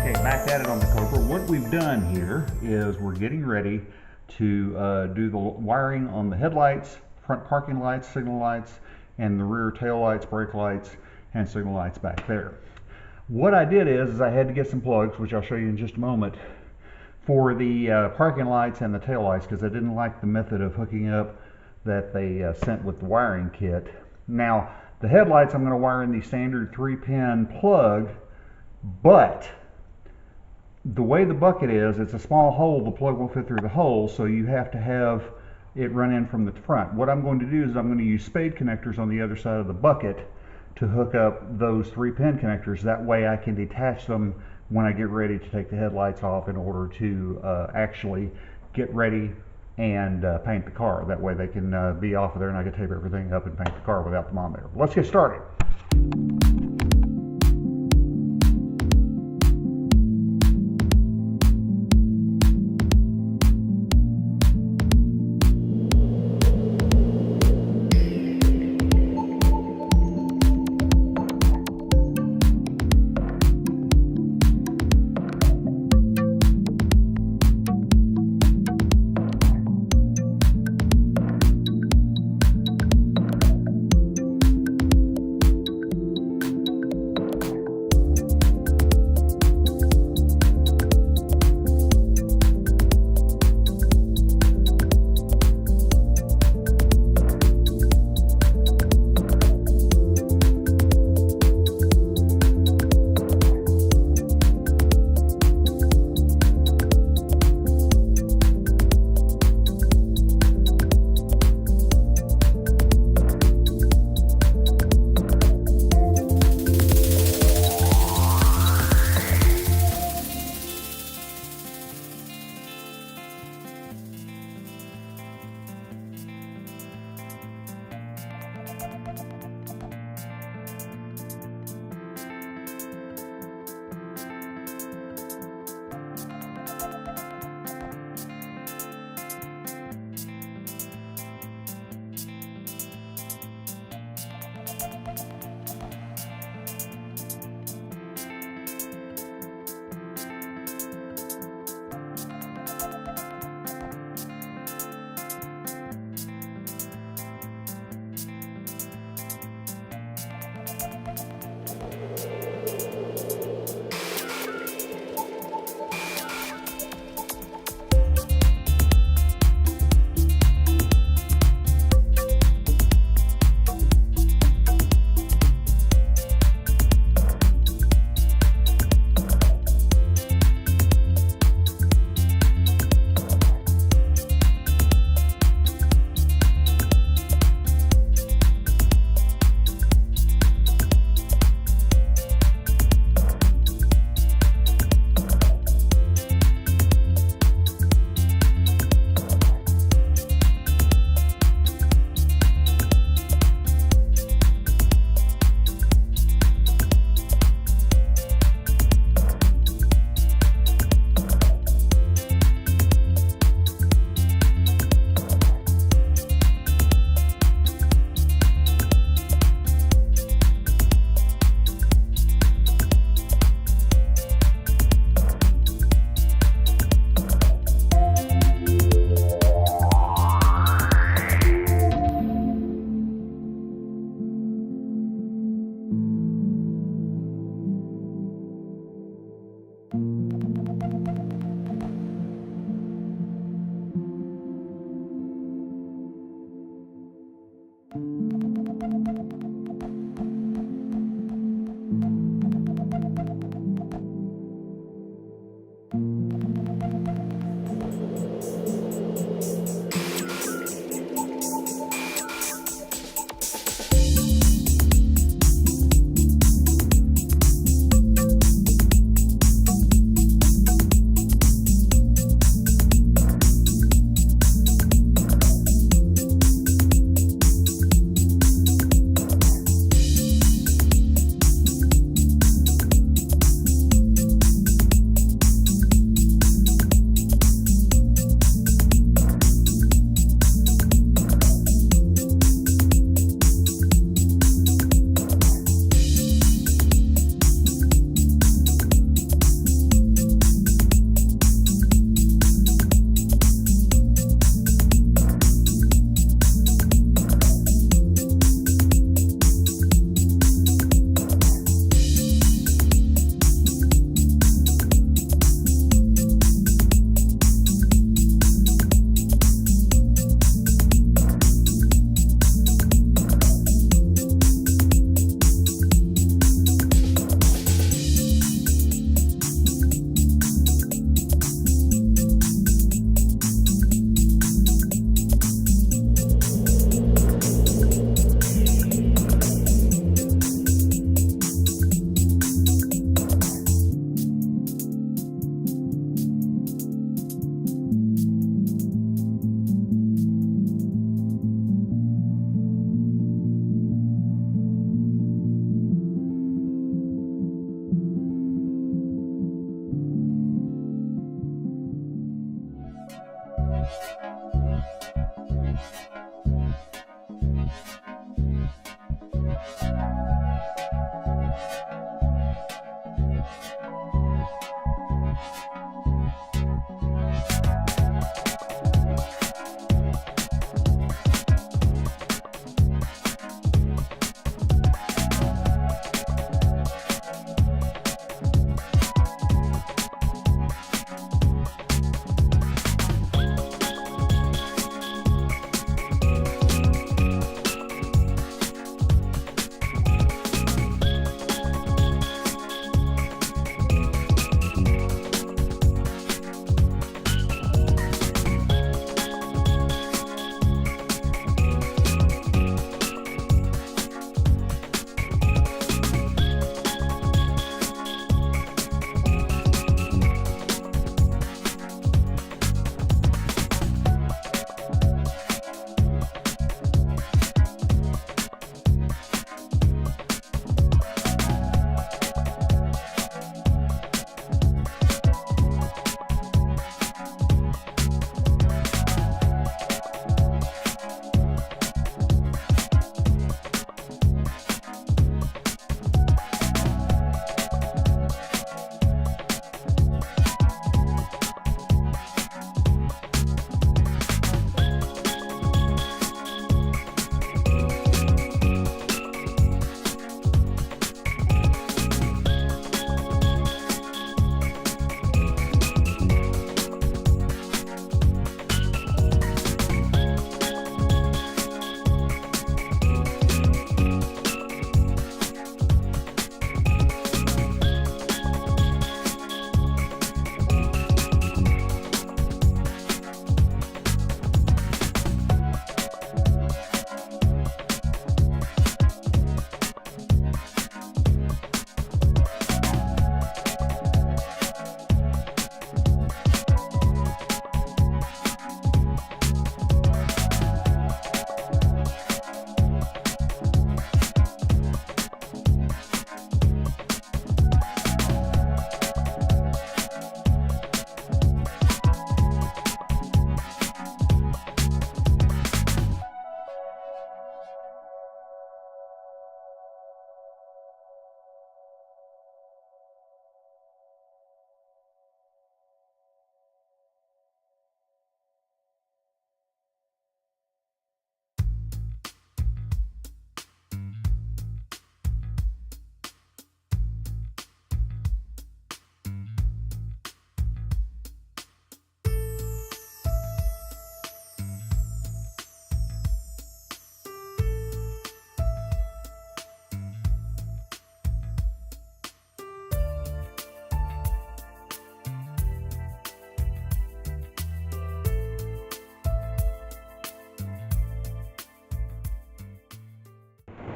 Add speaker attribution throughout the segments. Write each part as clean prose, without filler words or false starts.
Speaker 1: Okay, back at it on the Cobra. What we've done here is we're getting ready to do the wiring on the headlights, front parking lights, signal lights, and the rear tail lights, brake lights, and signal lights back there. What I did is I had to get some plugs, which I'll show you in just a moment, for the parking lights and the tail lights, because I didn't like the method of hooking up that they sent with the wiring kit. Now, the headlights I'm going to wire in the standard 3-pin plug, but the way the bucket is, it's a small hole, the plug won't fit through the hole, so you have to have it run in from the front. What I'm going to do is I'm going to use spade connectors on the other side of the bucket to hook up those 3-pin connectors. That way I can detach them when I get ready to take the headlights off in order to actually get ready and paint the car. That way they can be off of there and I can tape everything up and paint the car without them on there. Let's get started.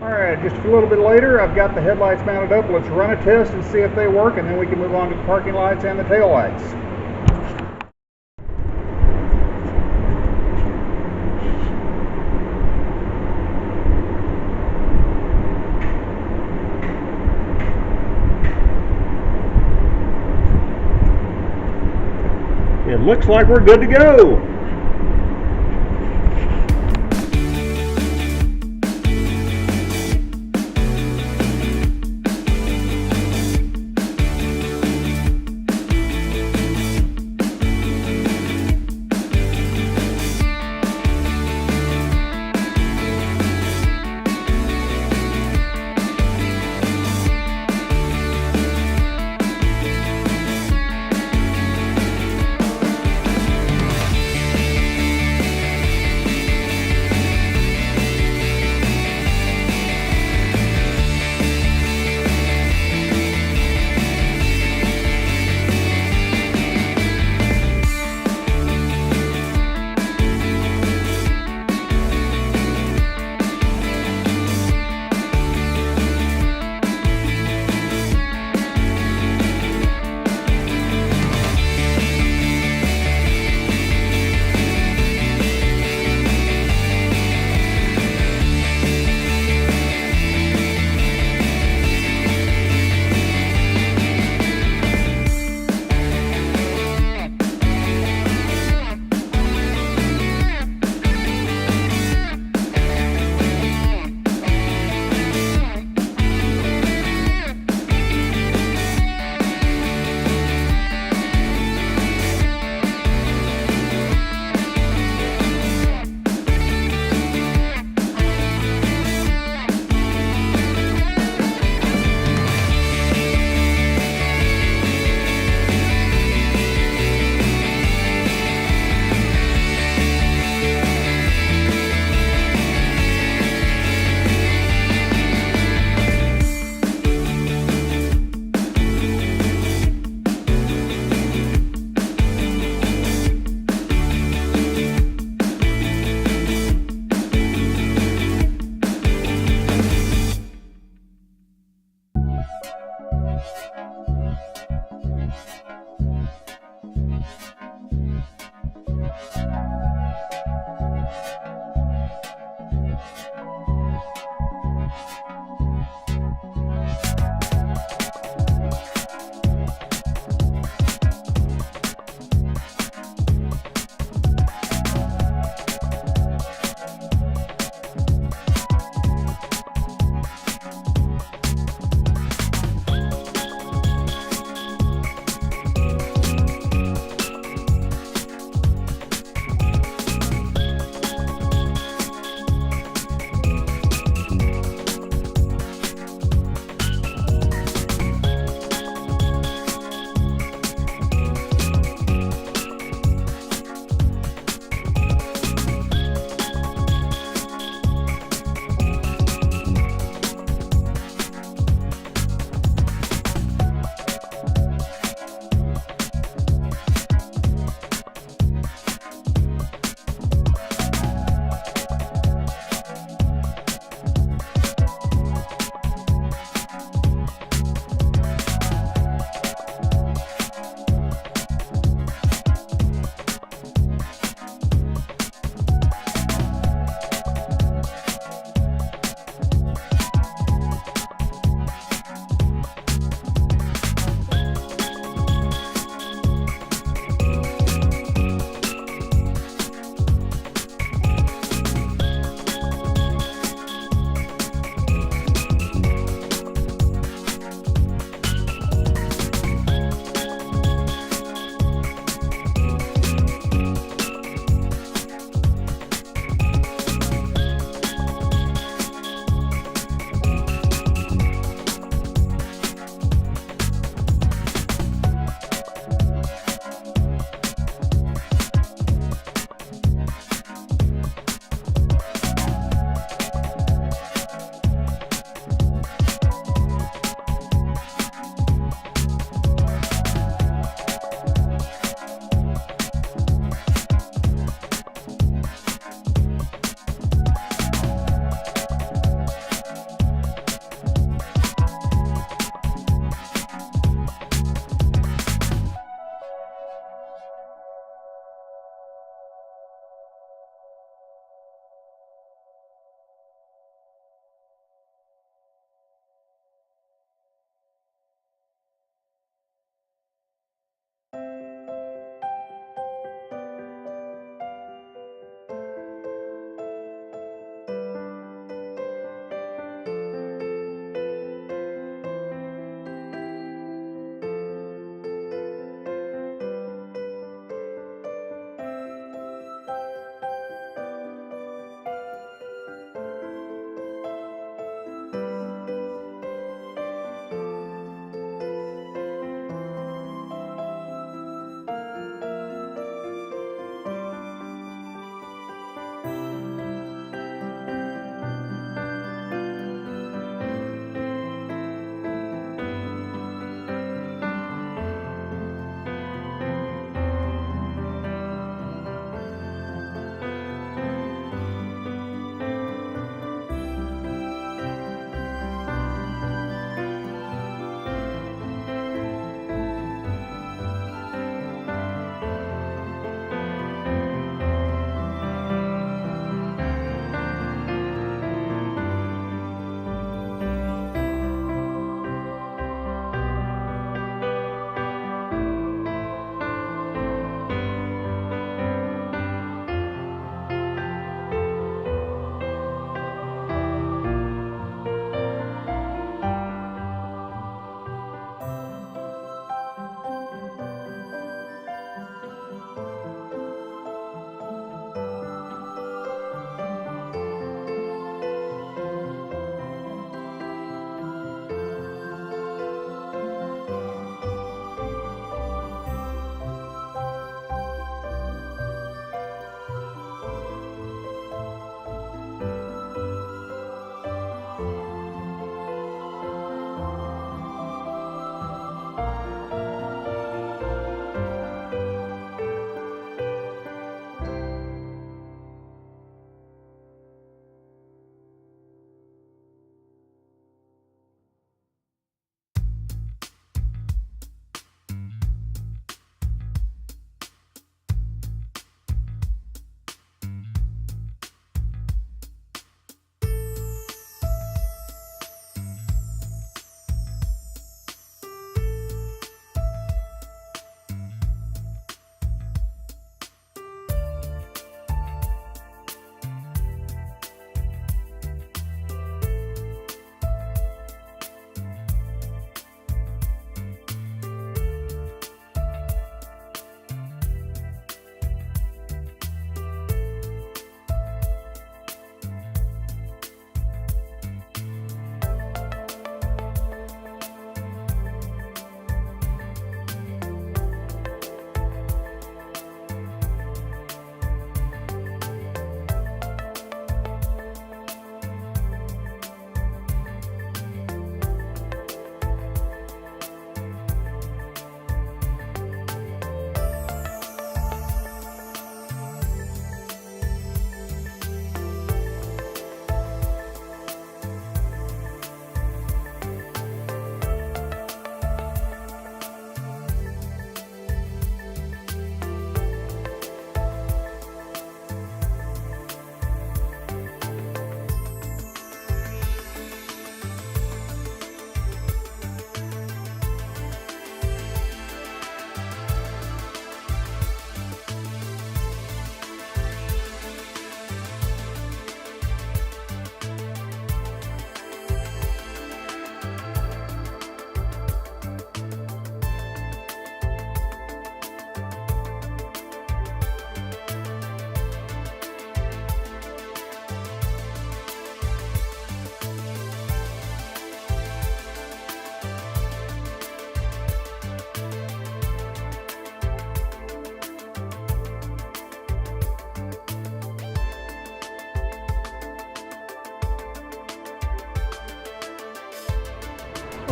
Speaker 2: Alright, just a little bit later, I've got the headlights mounted up. Let's run a test and see if they work, and then we can move on to the parking lights and the tail lights. It looks like we're good to go.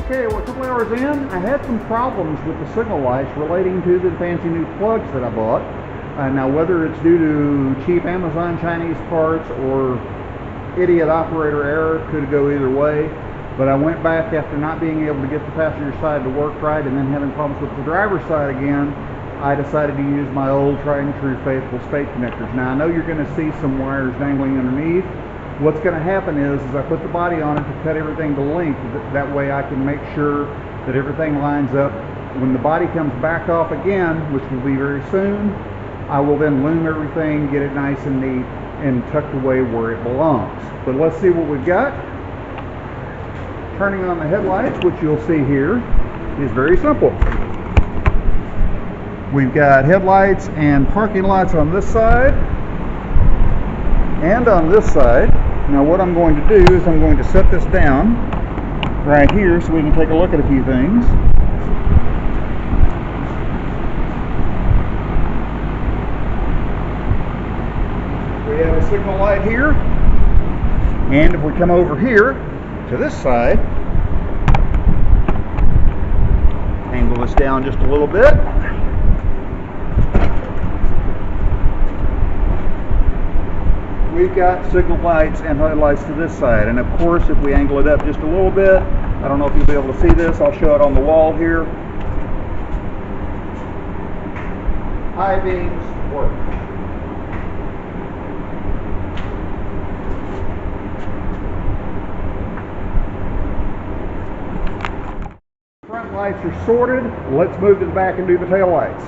Speaker 2: Okay, well, a couple hours in, I had some problems with the signal lights relating to the fancy new plugs that I bought. Now, whether it's due to cheap Amazon Chinese parts or idiot operator error, could go either way. But I went back after not being able to get the passenger side to work right and then having problems with the driver's side again. I decided to use my old tried and true faithful spade connectors. Now, I know you're going to see some wires dangling underneath. What's going to happen is I put the body on it to cut everything to length. That way I can make sure that everything lines up. When the body comes back off again, which will be very soon, I will then loom everything, get it nice and neat, and tucked away where it belongs. But let's see what we've got. Turning on the headlights, which you'll see here, is very simple. We've got headlights and parking lights on this side and on this side. Now what I'm going to do is I'm going to set this down right here so we can take a look at a few things. We have a signal light here, and if we come over here to this side, angle this down just a little bit. We've got signal lights and headlights to this side, and of course if we angle it up just a little bit, I don't know if you'll be able to see this, I'll show it on the wall here. High beams work. Front lights are sorted. Let's move to the back and do the tail lights.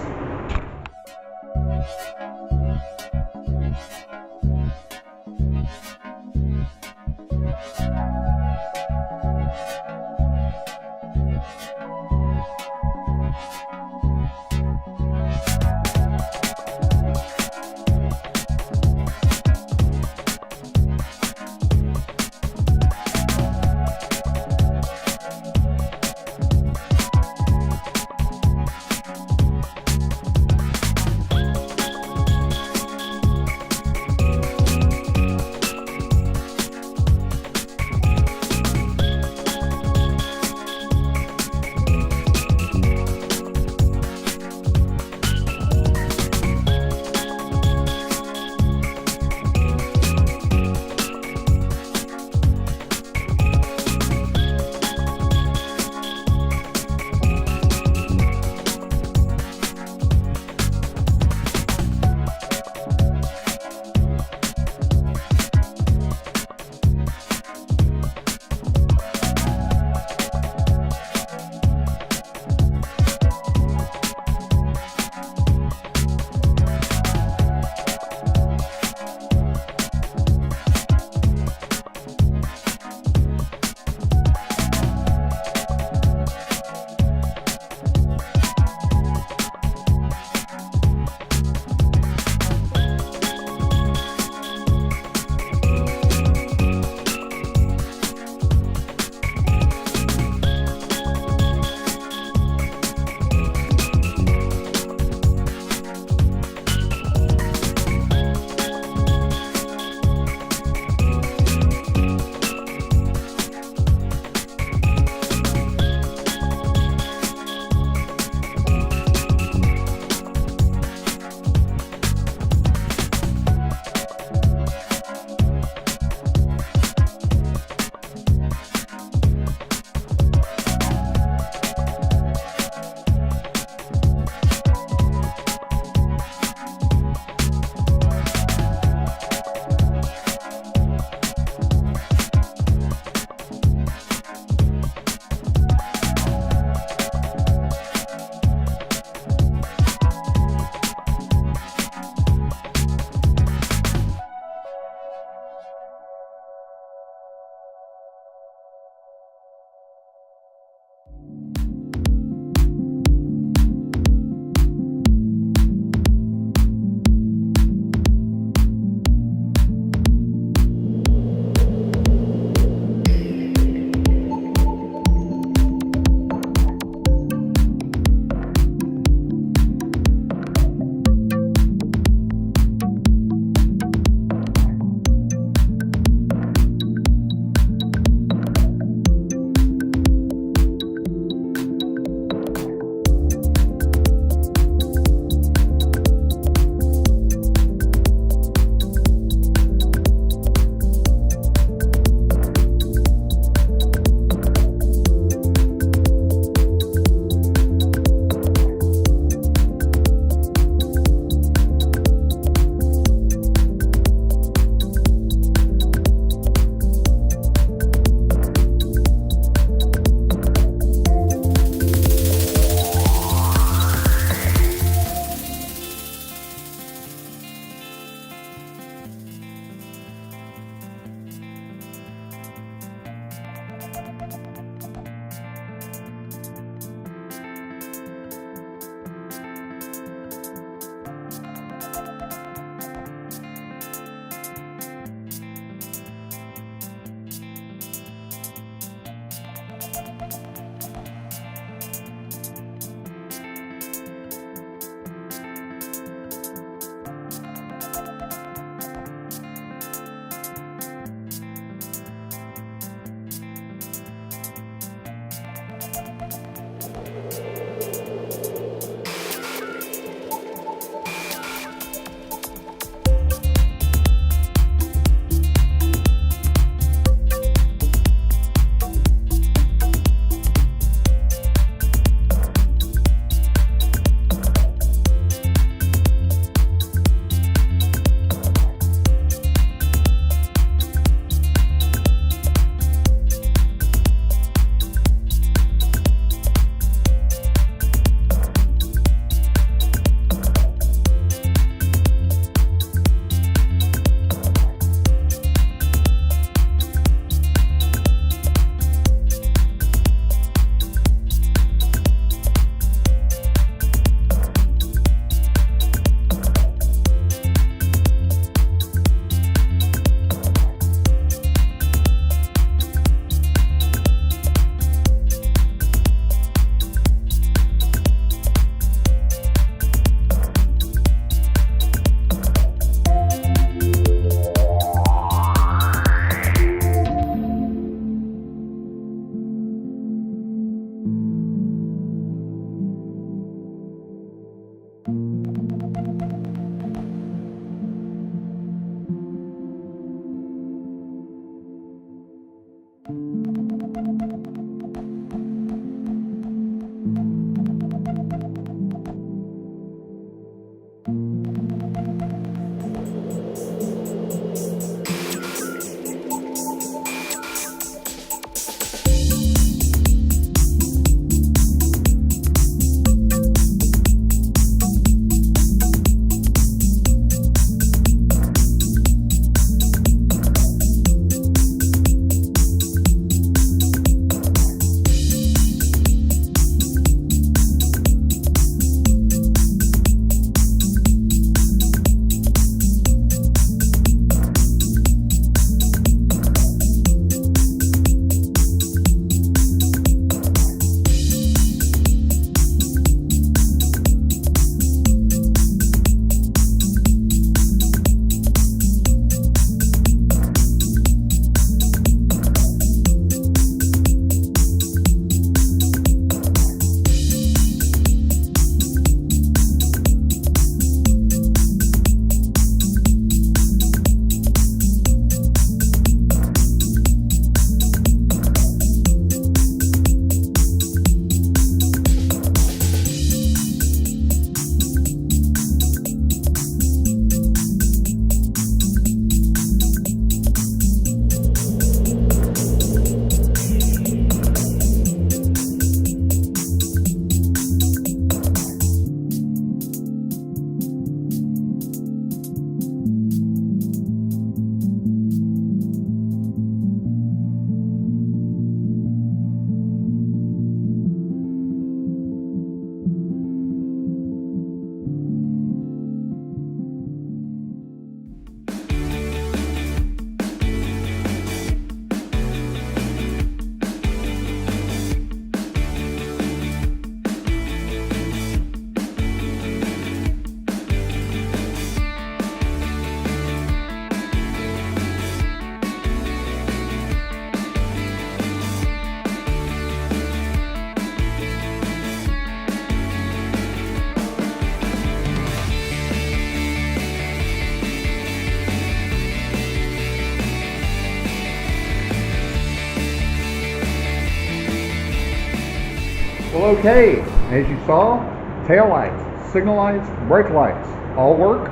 Speaker 2: Well, okay, as you saw, tail lights, signal lights, brake lights all work.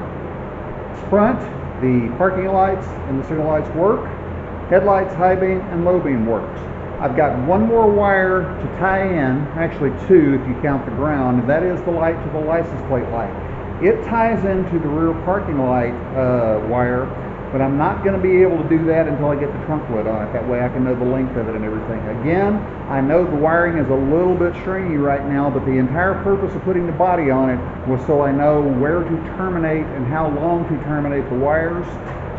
Speaker 2: Front, the parking lights and the signal lights work. Headlights, high beam and low beam works. I've got one more wire to tie in, actually two if you count the ground, and that is the light to the license plate light. It ties into the rear parking light wire, but I'm not going to be able to do that until I get the trunk lid on it. That way I can know the length of it and everything. Again, I know the wiring is a little bit stringy right now, but the entire purpose of putting the body on it was so I know where to terminate and how long to terminate the wires,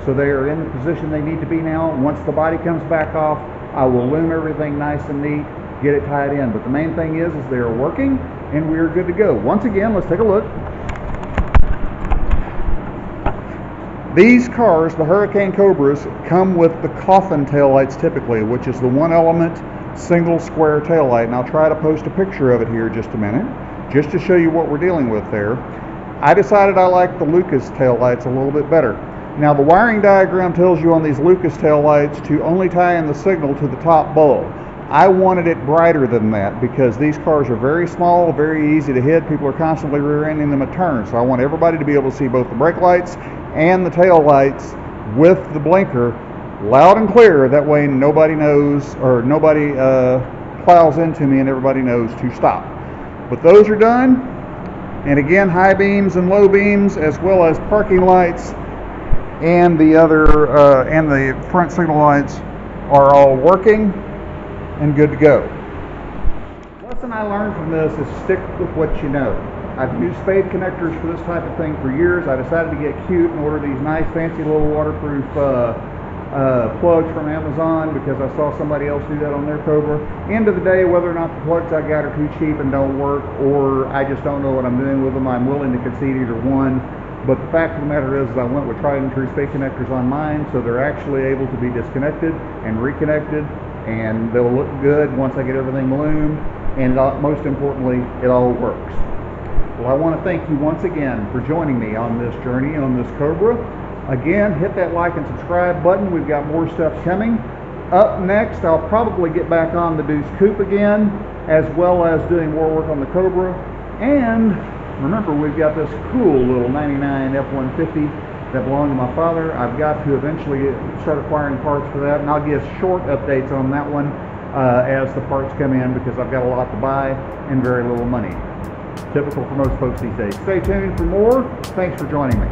Speaker 2: so they are in the position they need to be now. Once the body comes back off, I will loom everything nice and neat, get it tied in. But the main thing is they are working and we are good to go. Once again, let's take a look. These cars, the Hurricane Cobras, come with the coffin taillights typically, which is the one element, single square taillight. And I'll try to post a picture of it here just a minute, just to show you what we're dealing with there. I decided I like the Lucas taillights a little bit better. Now the wiring diagram tells you on these Lucas taillights to only tie in the signal to the top bulb. I wanted it brighter than that because these cars are very small, very easy to hit. People are constantly rear-ending them at turns. So I want everybody to be able to see both the brake lights and the tail lights with the blinker loud and clear. That way nobody knows, or nobody plows into me and everybody knows to stop. But those are done. And again, high beams and low beams, as well as parking lights and the other and the front signal lights are all working and good to go. The lesson I learned from this is stick with what you know. I've used spade connectors for this type of thing for years. I decided to get cute and order these nice fancy little waterproof plugs from Amazon because I saw somebody else do that on their Cobra. End of the day, whether or not the plugs I got are too cheap and don't work, or I just don't know what I'm doing with them, I'm willing to concede either one. But the fact of the matter is I went with tried and true spade connectors on mine, so they're actually able to be disconnected and reconnected, and they'll look good once I get everything loomed, and most importantly, it all works. Well, I want to thank you once again for joining me on this journey on this Cobra. Again, hit that like and subscribe button. We've got more stuff coming. Up next, I'll probably get back on the Deuce Coupe again, as well as doing more work on the Cobra. And remember, we've got this cool little 99 F-150 that belonged to my father. I've got to eventually start acquiring parts for that, and I'll give short updates on that one as the parts come in, because I've got a lot to buy and very little money. Typical for most folks these days. Stay tuned for more. Thanks for joining me.